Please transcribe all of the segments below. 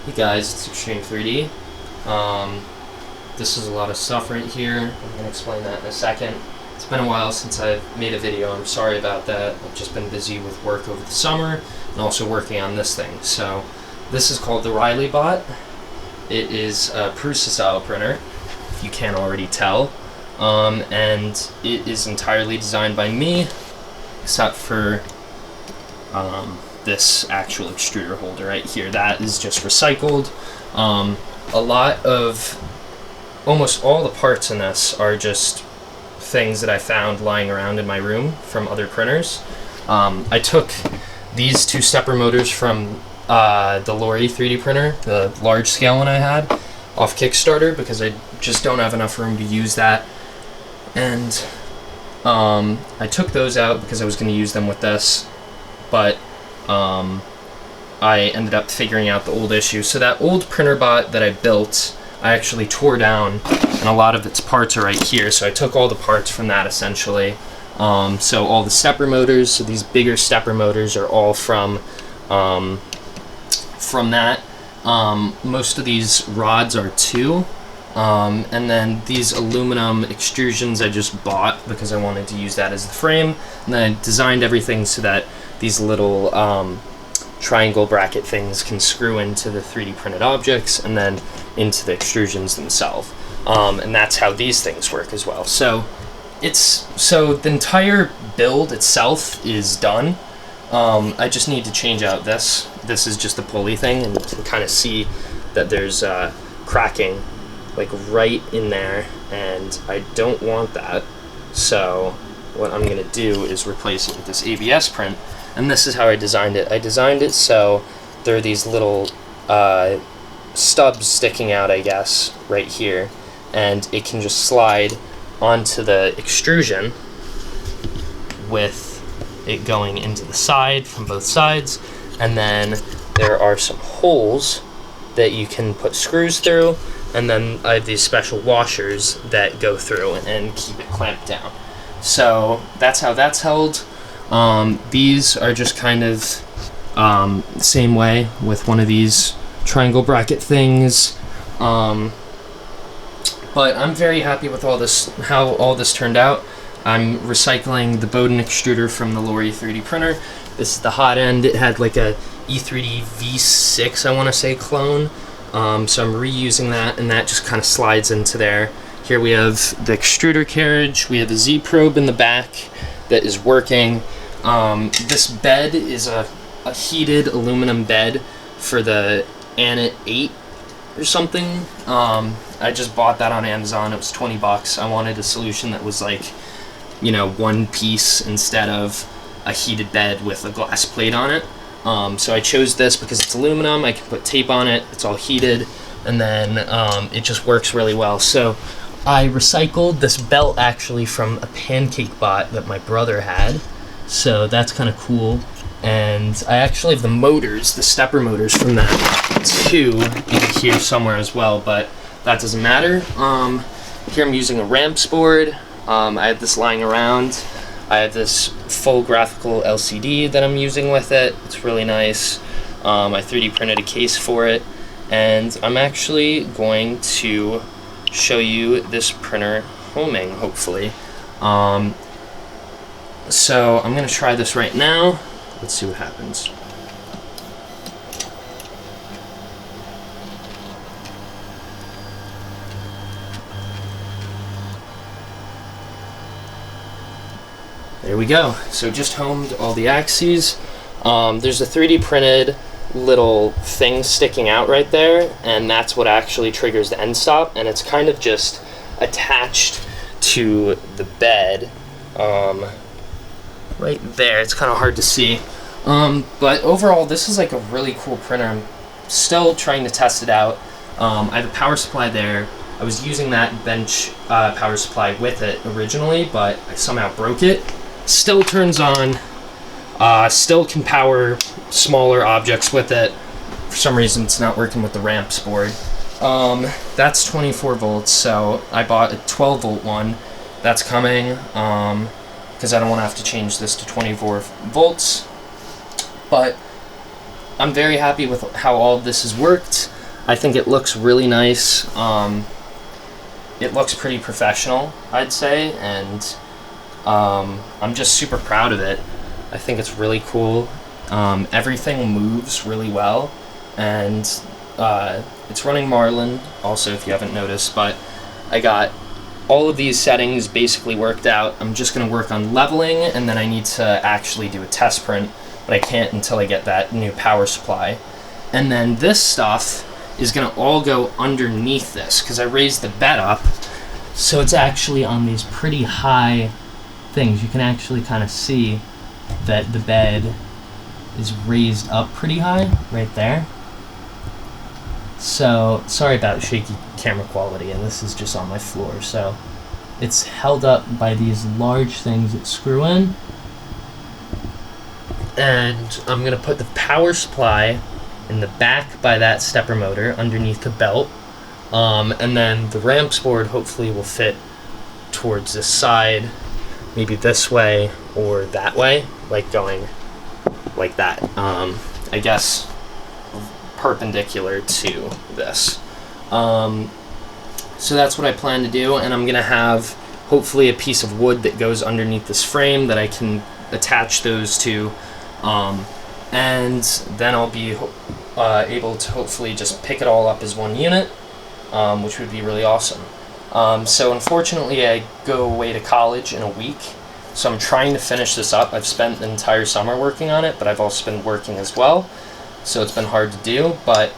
Hey guys, it's Extreme 3D. This is a lot of stuff right here. I'm going to explain that in a second. It's been a while since I've made a video. I'm sorry about that. I've just been busy with work over the summer and also working on this thing. So this is called the Riley Bot. It is a Prusa style printer, if you can't already tell. And it is entirely designed by me, except for this actual extruder holder right here. That is just recycled. Almost all the parts in this are just things that I found lying around in my room from other printers. I took these two stepper motors from the Lori 3D printer, the large scale one I had, off Kickstarter, because I just don't have enough room to use that. And I took those out because I was going to use them with this, but I ended up figuring out the old issue. So that old printer bot that I built, I actually tore down, and a lot of its parts are right here. So I took all the parts from that essentially. So all the stepper motors, so these bigger stepper motors are all from that. Most of these rods are too. And then these aluminum extrusions I just bought because I wanted to use that as the frame. And then I designed everything so that these little triangle bracket things can screw into the 3D printed objects and then into the extrusions themselves. And that's how these things work as well. So the entire build itself is done. I just need to change out this. This is just the pulley thing, and you can kind of see that there's cracking like right in there, and I don't want that. So what I'm gonna do is replace it with this ABS print, and this is how I designed it. I designed it so there are these little stubs sticking out, I guess, right here, and it can just slide onto the extrusion with it going into the side from both sides, and then there are some holes that you can put screws through, and then I have these special washers that go through and keep it clamped down. So that's how that's held. These are just kind of the same way with one of these triangle bracket things. But I'm very happy with how all this turned out. I'm recycling the Bowden extruder from the Lori 3D printer. This is the hot end. It had like a E3D V6, I want to say, clone. So I'm reusing that, and that just kind of slides into there. Here we have the extruder carriage. We have a Z-probe in the back that is working. This bed is a heated aluminum bed for the Anet 8 or something. I just bought that on Amazon. It was 20 bucks. I wanted a solution that was like, one piece instead of a heated bed with a glass plate on it. So I chose this because it's aluminum. I can put tape on it. It's all heated, and then it just works really well. So I recycled this belt actually from a pancake bot that my brother had. So that's kind of cool. And I actually have the motors, the stepper motors from that too, in here somewhere as well, but that doesn't matter. Here I'm using a ramps board. I have this lying around. I have this full graphical LCD that I'm using with it. It's really nice. I 3D printed a case for it, and I'm actually going to show you this printer homing, hopefully. So I'm going to try this right now. Let's see what happens. There we go. So just homed all the axes. There's a 3D printed little thing sticking out right there, and that's what actually triggers the end stop, and it's kind of just attached to the bed right there. It's kind of hard to see. But overall, this is like a really cool printer. I'm still trying to test it out. I have a power supply there. I was using that bench power supply with it originally, but I somehow broke it. Still turns on, still can power smaller objects with it. For some reason it's not working with the ramps board. That's 24 volts, so I bought a 12 volt one. That's coming, because I don't want to have to change this to 24 volts. But I'm very happy with how all of this has worked. I think it looks really nice. It looks pretty professional, I'd say, and I'm just super proud of it. I think it's really cool. Everything moves really well, and it's running Marlin also, if you haven't noticed, but I got all of these settings basically worked out. I'm just going to work on leveling, and then I need to actually do a test print, but I can't until I get that new power supply. And then this stuff is going to all go underneath this, because I raised the bed up, so it's actually on these pretty high things. You can actually kind of see that the bed is raised up pretty high right there. So sorry about shaky camera quality, and this is just on my floor. So it's held up by these large things that screw in, and I'm gonna put the power supply in the back by that stepper motor underneath the belt, and then the ramps board hopefully will fit towards this side, maybe this way or that way, like going like that, I guess perpendicular to this. So that's what I plan to do, and I'm gonna have hopefully a piece of wood that goes underneath this frame that I can attach those to, and then I'll be able to hopefully just pick it all up as one unit, which would be really awesome. So unfortunately I go away to college in a week, so I'm trying to finish this up. I've spent the entire summer working on it, but I've also been working as well, so it's been hard to do, but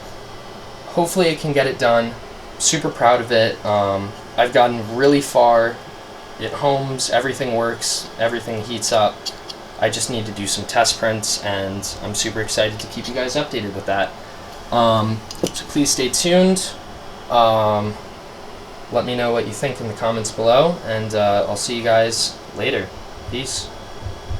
hopefully I can get it done. Super proud of it. I've gotten really far. It homes, everything works, everything heats up. I just need to do some test prints, and I'm super excited to keep you guys updated with that. So please stay tuned. Let me know what you think in the comments below, and I'll see you guys later. Peace.